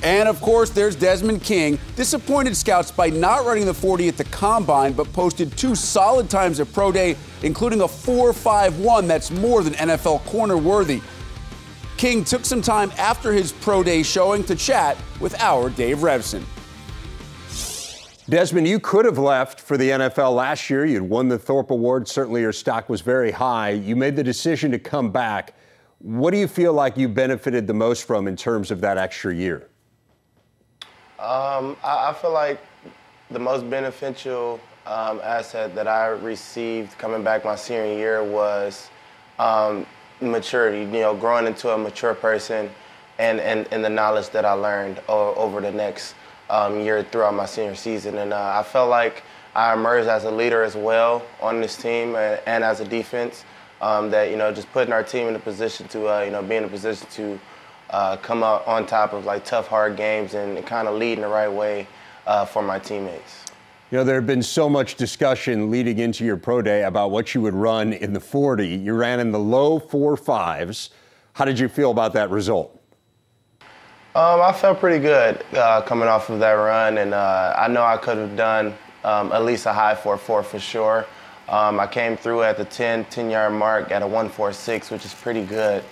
And, of course, there's Desmond King. Disappointed scouts by not running the 40 at the Combine, but posted 2 solid times at Pro Day, including a 4.51 that's more than NFL corner worthy. King took some time after his Pro Day showing to chat with our Dave Revsine. Desmond, you could have left for the NFL last year. You'd won the Thorpe Award. Certainly your stock was very high. You made the decision to come back. What do you feel like you benefited the most from in terms of that extra year? I feel like the most beneficial asset that I received coming back my senior year was maturity, you know, growing into a mature person and the knowledge that I learned over the next year throughout my senior season. And I felt like I emerged as a leader as well on this team and as a defense, that, you know, just putting our team in a position to, you know, be in a position to come out on top of like tough, hard games and kind of lead in the right way for my teammates. You know, there had been so much discussion leading into your pro day about what you would run in the 40. You ran in the low 4.5s. How did you feel about that result? I felt pretty good coming off of that run, and I know I could have done at least a high 4.4 for sure. I came through at the 10-yard mark at a 1.46, which is pretty good.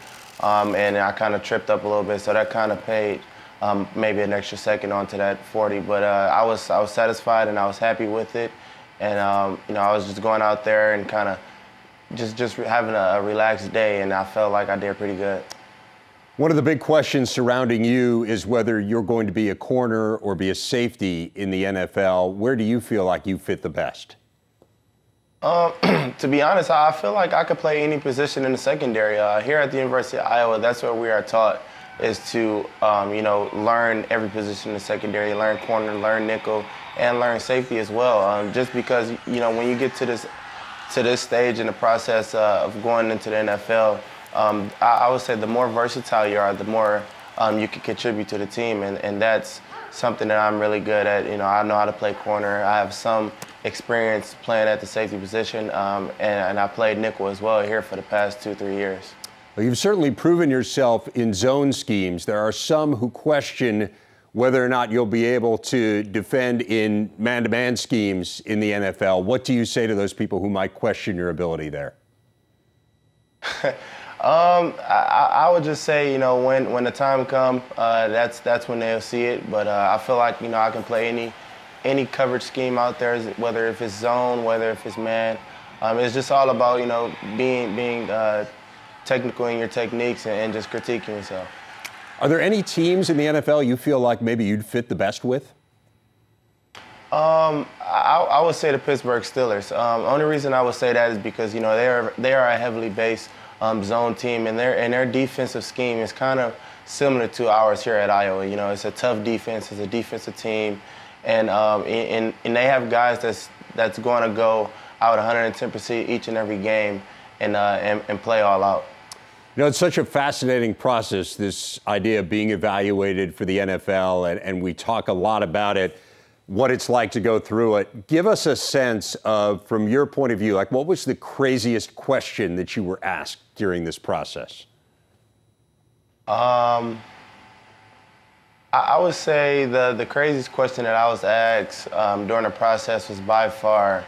And I kind of tripped up a little bit, so that kind of paid maybe an extra second onto that 40. But I was satisfied and I was happy with it. And you know, I was just going out there and kind of just having a relaxed day, and I felt like I did pretty good. One of the big questions surrounding you is whether you're going to be a corner or be a safety in the NFL. Where do you feel like you fit the best? To be honest, I feel like I could play any position in the secondary. Here at the University of Iowa, that's what we are taught, is to, you know, learn every position in the secondary, learn corner, learn nickel, and learn safety as well. Just because, you know, when you get to this stage in the process of going into the NFL, I would say the more versatile you are, the more you can contribute to the team, and that's something that I'm really good at. You know, I know how to play corner. I have some experience playing at the safety position, and I played nickel as well here for the past 2-3 years. Well, you've certainly proven yourself in zone schemes. There are some who question whether or not you'll be able to defend in man-to-man schemes in the NFL. What do you say to those people who might question your ability there? I would just say, you know, when the time comes, that's when they'll see it. But I feel like, you know, I can play any coverage scheme out there, whether if it's zone, whether if it's man. It's just all about, you know, being technical in your techniques and just critiquing yourself. Are there any teams in the NFL you feel like maybe you'd fit the best with? I would say the Pittsburgh Steelers. Only reason I would say that is because, you know, they are a heavily based zone team, and their defensive scheme is kind of similar to ours here at Iowa. You know, it's a tough defense, it's a defensive team, and they have guys that's going to go out 110% each and every game and play all out. You know, it's such a fascinating process, this idea of being evaluated for the NFL, and we talk a lot about it, what it's like to go through it. Give us a sense of, from your point of view, like what was the craziest question that you were asked during this process? I would say the craziest question that I was asked during the process was by far,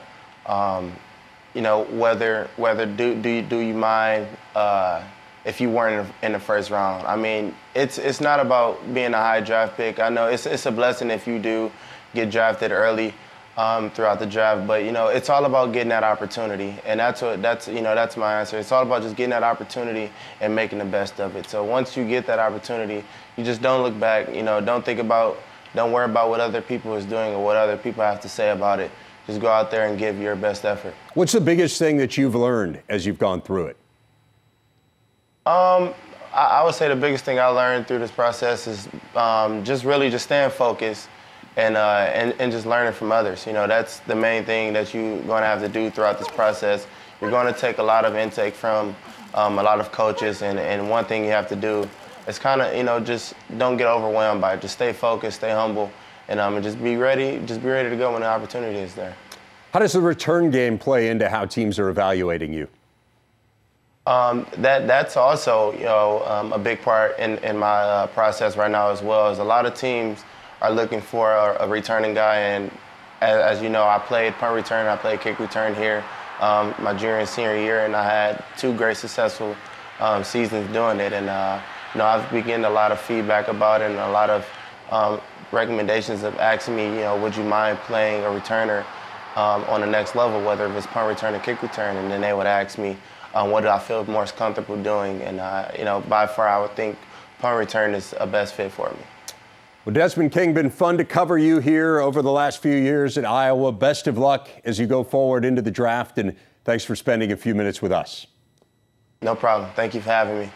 you know, whether do you mind if you weren't in the first round. I mean, it's not about being a high draft pick. I know it's a blessing if you do get drafted early throughout the draft, but you know, it's all about getting that opportunity, and that's my answer. It's all about just getting that opportunity and making the best of it. So once you get that opportunity, you just don't look back. You know, don't worry about what other people is doing or what other people have to say about it. Just go out there and give your best effort. What's the biggest thing that you've learned as you've gone through it? I would say the biggest thing I learned through this process is just staying focused and just learning from others. You know, that's the main thing that you're going to have to do throughout this process. You're going to take a lot of intake from a lot of coaches, and one thing you have to do is kind of, you know, just don't get overwhelmed by it. Just stay focused, stay humble, and just be ready to go when the opportunity is there. How does the return game play into how teams are evaluating you? That's also, a big part in my process right now as well. Is a lot of teams are looking for a returning guy, and as you know, I played punt return, I played kick return here my junior and senior year, and I had 2 great successful seasons doing it. And I've been getting a lot of feedback about it, and a lot of recommendations of asking me, would you mind playing a returner on the next level, whether it's punt return or kick return, and then they would ask me what do I feel most comfortable doing, and by far I would think punt return is a best fit for me. Well, Desmond King, been fun to cover you here over the last few years at Iowa. Best of luck as you go forward into the draft, and thanks for spending a few minutes with us. No problem. Thank you for having me.